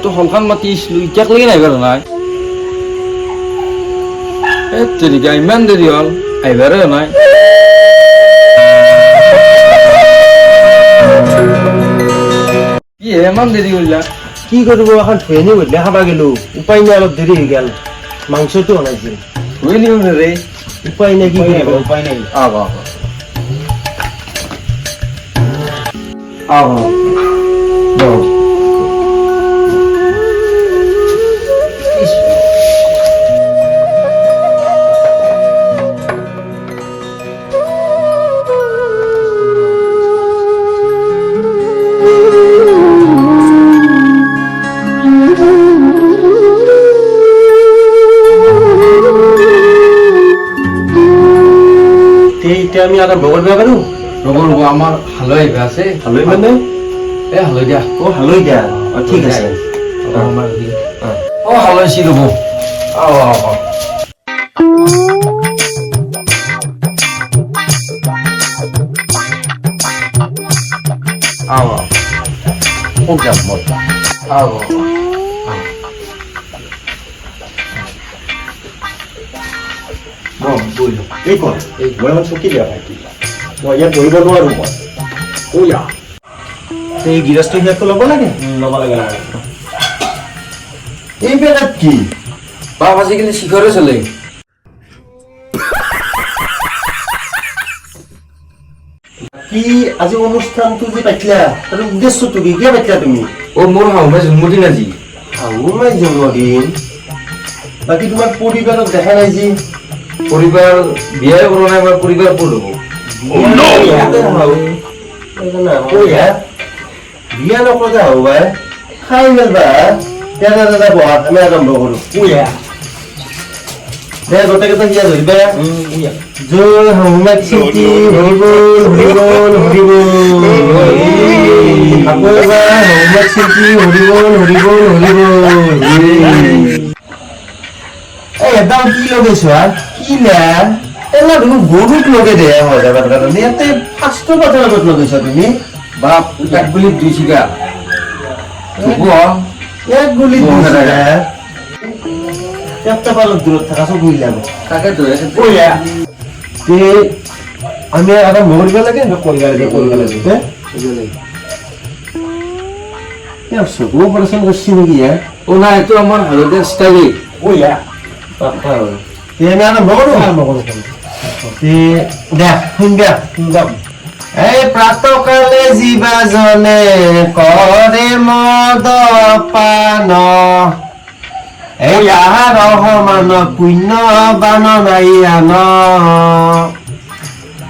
তো হলখান মাতি আছিলো এতিয়াক লাগি নাইবাৰ নাই তেৰিকা ইমান দেৰি হ'ল আহিবাৰে নাই কি ইমান দেৰি কৰিলা কি কৰিব এখন ধুৱেনি বদলে খাবা গেলো উপায় নাই অলপ দেৰি হৈ গেল মাংসটো বনাইছিল ধুই নিও ৰে উপায় নাই কি কৰিব উপায় নাই আহ আহ এতিয়া আমি আৰম্ভ কৰিব পাৰো ৰ'ব আমাৰ হালৈ আহিবা আছে হালৈ মানে হালৈ দিয়া হালৈ দিয়া ঠিক আছে হালৈ চি ৰ'ব এই কৰ মই এখন চকী দিয়া ভাইটি মই ইয়াত বহিব নোৱাৰো মই এই গিলাচটো ইয়াততো ল'ব লাগে এই বেলাত কি বাপ আজিকালি শিখৰে চলে কি আজি অনুষ্ঠানটো যে পাতিলা তাৰ উদ্দেশ্যটো কি কিয় পাতিলা তুমি মোৰ শাহুমাই জন্মদিন আজি শাহুমাই জন্মদিন বাকী তোমাৰ পৰিবাৰক দেখা নাই যে পৰিবাৰ বিয়াই কৰা নাই আমাৰ পৰিবাৰ ক'ত হ'ব বিয়া নকৰা হ'ব খাই মেলবা দাদা বহাত আমি আৰম্ভ কৰো দে গোটেইকেইটা হিয়া ধৰিবা জয় শাহুমাক চিন্তি হৰিবল হৰিবল হৰিবল আকৌ এবাৰ শাহুমাক চিন্তি হৰিবল হৰিবল হৰিবল একদম কি লগাইছো কি লা এলা তুমি গৰুক লগাই দে হৈ যাবাৰ কাৰণে ইয়াতে ফাৰ্ষ্ট কথা লগত লগাইছা তুমি বাপ এক বুলি দুই চিগা এক গুলি দুইছিগা একটা পালক দূৰত থাকা সব বুঝলাম তাকে তো তে আমি আৰম্ভ কৰিব লাগে কৰিব লাগে চকু অপাৰেশ্যন কৰিছি নেকি না এইটো আমাৰ হালধীয়া ষ্টাইলি আমি আৰম্ভ কৰো এই প্ৰাতকালে জীৱাজনে কৰে মদ পান এই আহাৰ সমান পুণ্য বান নাই আন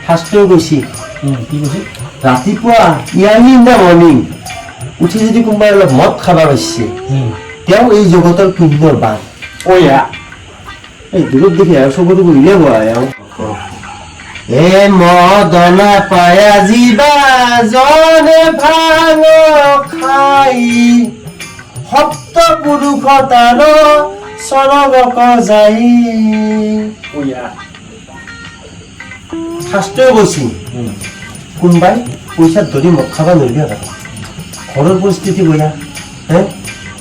শাস্ত্ৰও কৈছে ৰাতিপুৱা ইয়ানি ইন দা মৰ্ণিং উঠি যদি কোনোবাই অলপ মদ খাব পাইছে তেওঁ এই জগতৰ পুণ্যৰ বান এই দূৰত দেখি আৰু চকুটো বহিলে বহাই এ মদনা পায়া জীৱা জনে ভাঙ খাই সপ্ত পুৰুষ তাৰ চৰগক যাই শাস্ত্ৰই কৈছে কোনোবাই পইচাত ধৰি মদ খাব নলগীয়া পাৰে ঘৰৰ পৰিস্থিতি বয়া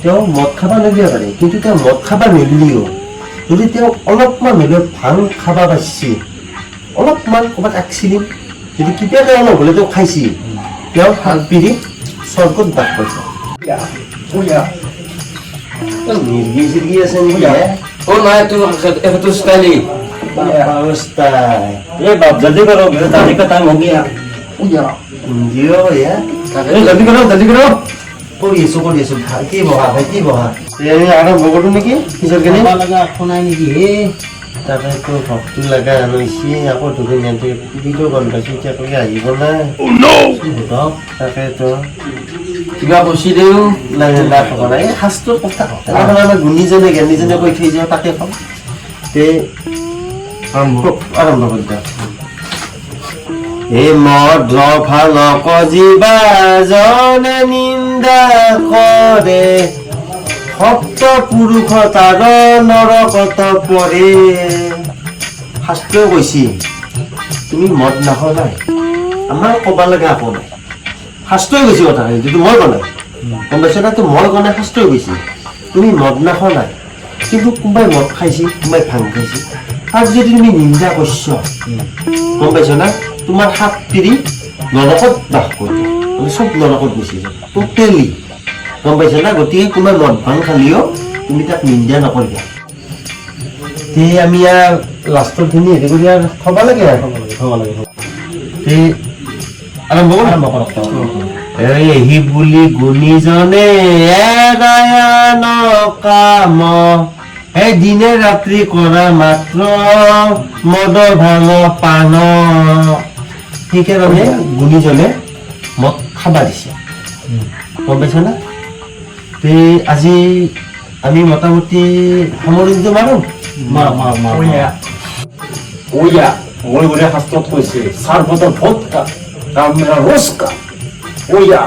তেওঁ মদ খাব নলগীয়া পাৰে কিন্তু তেওঁ মদ খাব নলিও যদি তেওঁ অলপমান হ'লেও ভাং খাব পাইছে অলপমান ক'ৰবাত আঁকছিলি যদি কিবাকে অলপ হ'লে তেওঁ খাইছে তেওঁ হাত পিৰি স্বৰ্গত বাস পাইছে নিৰ্গী চিৰ্গী আছে নেকি নাই এইটো ষ্টাইলি এই বাপ জলদি কৰক তাৰিখ টাইম হৈ গিয়া জলদি কৰক কৰি আছো কি বহা ভাই কি বহা আৰম্ভ কৰো নেকি পিছৰ কেনে শুনাই নেকি তাকেতো ভক্তি লগা আনিছে আকৌ ধৰি নেকি পুলিটো গম পাইছো এতিয়ালৈকে আহিব নাই তাকেতো কিবা কৈছি দেও এই শাস্ত্ৰৰ কথা আমাৰ গুণীজনে জ্ঞানীজনে কৈ থৈ যাওঁ তাকে কম তে আৰম্ভ কৰি দিয়ক এই মদ ভাল কজিবা জনে নিন্দা কৰে সপ্ত পুৰুষ তাৰ নৰকত পৰে শাস্ত্ৰই কৈছে তুমি মদ নাখাও নাই আমাৰ ক'ব লগা একো নাই শাস্ত্ৰই কৈছে কথা যিটো মই ক'লে গম পাইছ না? তো মই গণে শাস্ত্ৰ হৈ গৈছে তুমি মদ নাখোৱা নাই, কিন্তু কোনোবাই মদ খাইছে, কোনোবাই ভাং খাইছে, তাক যদি তুমি নিন্দা কৰিছ, গম পাইছ না? তোমাৰ হাত তিৰি নৰকত বাস কৰিব, মানে চব নৰকত গুচি যাব টোটেলি, গম পাইছ না? গতিকে কোনোবাই মদ ভাং খালেও তুমি তাক নিন্দা নকৰিবা। তে আমি ইয়াৰ লাষ্টৰ খিনি হেৰি কৰি আৰু থ'ব লাগে আৰু তে আৰম্ভ কৰক। এহি বুলি গুণীজনে এৰায়ান কাম, এই দিনে ৰাত্ৰি কৰা মাত্ৰ মদ ভাঙ পান, সেইকাৰণে গুণীজনে মদ খাবা দিছে, গম পাইছ না? তে আজি আমি মোটামুটি সামৰণিটো মাৰো। ওয়া মই বলে শাস্ত্ৰত কৈছে সাৰ্বত ভোটকা কামৰা ৰোজকা ওয়া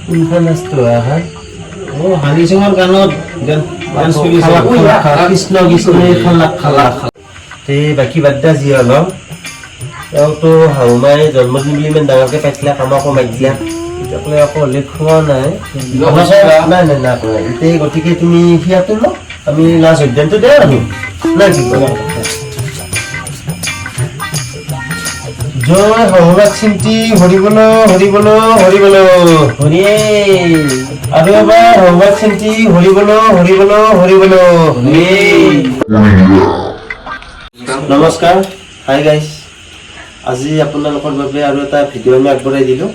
কোনখন আস্তু হয় হানি সিঙৰ গানত গান চলিছে কৃষ্ণ কৃষ্ণ খালা খালা তে বাকী বাদ দিয়া যি অলপ তেওঁতো শাহুমাই জন্মদিন বুলি ইমান ডাঙৰকে পাতিলা, আমাকো মাতিলা, এতিয়াকলৈ আকৌ উল্লেখ হোৱা নাই। নাই নাই নাই কৰা এতিয়া, গতিকে তুমি সিয়াতো ন আমি লাষ্ট অধ্যয়নটো দে আৰু নাই কি কয়। জয় শাহুমাক চিন্তি হৰিবল হৰিবল হৰিবল হৰিয়ে, আৰু এবাৰ শাহুমাক চিন্তি হৰিবল হৰিবল হৰিবল হৰিয়ে। নমস্কাৰ, হাই গাইজ, আজি আপোনালোকৰ বাবে আৰু এটা ভিডিঅ' আমি আগবঢ়াই দিলোঁ।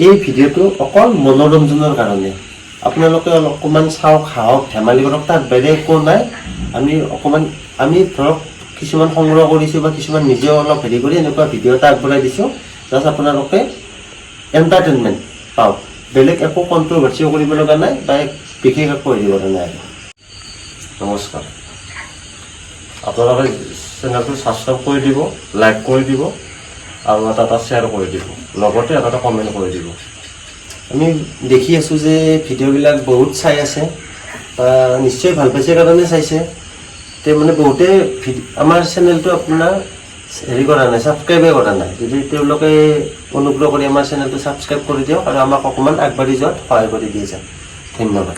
এই ভিডিঅ'টো অকল মনোৰঞ্জনৰ কাৰণে, আপোনালোকে অকণমান চাওক, হাঁহক, ধেমালি কৰক, তাত বেলেগ একো নাই। আমি ধৰক কিছুমান সংগ্ৰহ কৰিছোঁ বা কিছুমান নিজেও অলপ হেৰি কৰি এনেকুৱা ভিডিঅ' এটা আগবঢ়াই দিছোঁ, জাষ্ট আপোনালোকে এণ্টাৰটেইনমেণ্ট পাওক, বেলেগ একো কণ্ট্ৰভাৰ্চিও কৰিব লগা নাই বা বিশেষ একো হেৰি কৰা নাই। নমস্কাৰ, আপোনালোকে চেনেলটো ছাবস্ক্ৰাইব কৰি দিব, লাইক কৰি দিব আৰু এটা শ্বেয়াৰ কৰি দিব, লগতে এটা কমেণ্ট কৰি দিব। আমি দেখি আছোঁ যে ভিডিঅ'বিলাক বহুত চাই আছে, নিশ্চয় ভাল পাইছে কাৰণে চাইছে। তে মানে বহুতে আমাৰ চেনেলটো আপোনাৰ হেৰি কৰা নাই, ছাবস্ক্ৰাইবে কৰা নাই। যদি তেওঁলোকে অনুগ্ৰহ কৰি আমাৰ চেনেলটো ছাবস্ক্ৰাইব কৰি দিয়ক আৰু আমাক অকণমান আগবাঢ়ি যোৱাত সহায় কৰি দিয়ে যাওক। ধন্যবাদ।